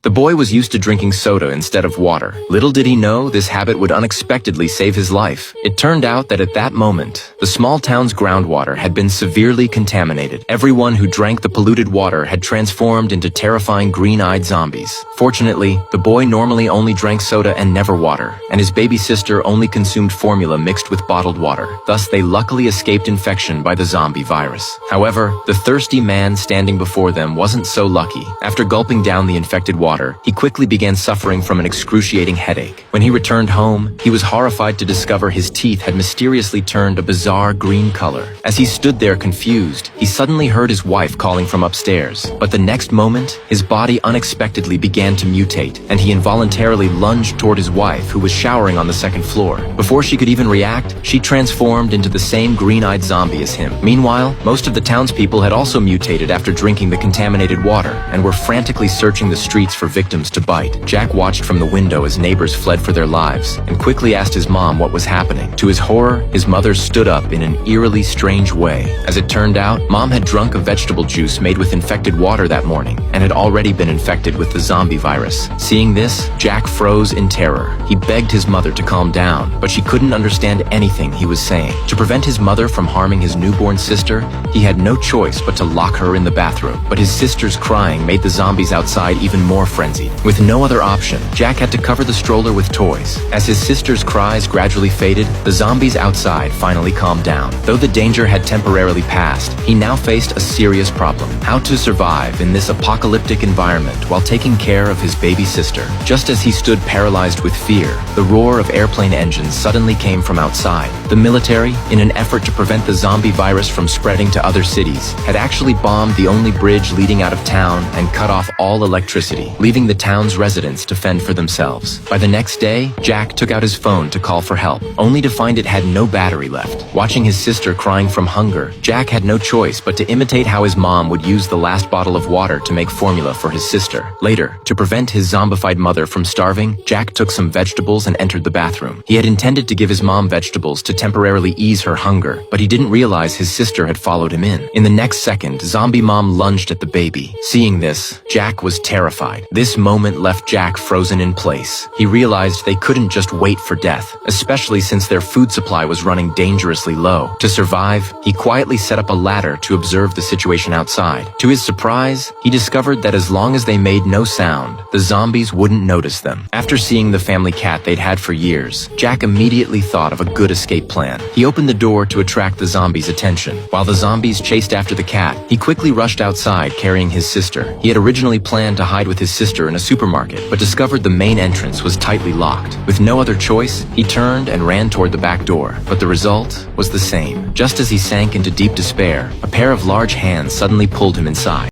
The boy was used to drinking soda instead of water. Little did he know this habit would unexpectedly save his life. It turned out that at that moment, the small town's groundwater had been severely contaminated. Everyone who drank the polluted water had transformed into terrifying green-eyed zombies. Fortunately, the boy normally only drank soda and never water, and his baby sister only consumed formula mixed with bottled water. Thus, they luckily escaped infection by the zombie virus. However, the thirsty man standing before them wasn't so lucky. After gulping down the infected water, he quickly began suffering from an excruciating headache. When he returned home, he was horrified to discover his teeth had mysteriously turned a bizarre green color. As he stood there confused, he suddenly heard his wife calling from upstairs. But the next moment, his body unexpectedly began to mutate, and he involuntarily lunged toward his wife, who was showering on the second floor. Before she could even react, she transformed into the same green-eyed zombie as him. Meanwhile, most of the townspeople had also mutated after drinking the contaminated water, and were frantically searching the streets for victims to bite. Jack watched from the window as neighbors fled for their lives, and quickly asked his mom what was happening. To his horror, his mother stood up in an eerily strange way. As it turned out, Mom had drunk a vegetable juice made with infected water that morning, and had already been infected with the zombie virus. Seeing this, Jack froze in terror. He begged his mother to calm down, but she couldn't understand anything he was saying. To prevent his mother from harming his newborn sister, he had no choice but to lock her in the bathroom. But his sister's crying made the zombies outside even more frenzied. With no other option, Jack had to cover the stroller with toys. As his sister's cries gradually faded, the zombies outside finally calmed down. Though the danger had temporarily passed, he now faced a serious problem: how to survive in this apocalyptic environment while taking care of his baby sister. Just as he stood paralyzed with fear, the roar of airplane engines suddenly came from outside. The military, in an effort to prevent the zombie virus from spreading to other cities, had actually bombed the only bridge leading out of town and cut off all electricity, leaving the town's residents to fend for themselves. By the next day, Jack took out his phone to call for help, only to find it had no battery left. Watching his sister crying from hunger, Jack had no choice but to imitate how his mom would use the last bottle of water to make formula for his sister. Later, to prevent his zombified mother from starving, Jack took some vegetables and entered the bathroom. He had intended to give his mom vegetables to temporarily ease her hunger, but he didn't realize his sister had followed him in. In the next second, zombie mom lunged at the baby. Seeing this, Jack was terrified. This moment left Jack frozen in place. He realized they couldn't just wait for death, especially since their food supply was running dangerously low. To survive, he quietly set up a ladder to observe the situation outside. To his surprise, he discovered that as long as they made no sound, the zombies wouldn't notice them. After seeing the family cat they'd had for years, Jack immediately thought of a good escape plan. He opened the door to attract the zombies' attention. While the zombies chased after the cat, he quickly rushed outside carrying his sister. He had originally planned to hide with his sister in a supermarket, but discovered the main entrance was tightly locked. With no other choice, he turned and ran toward the back door. But the result was the same. Just as he sank into deep despair, a pair of large hands suddenly pulled him inside.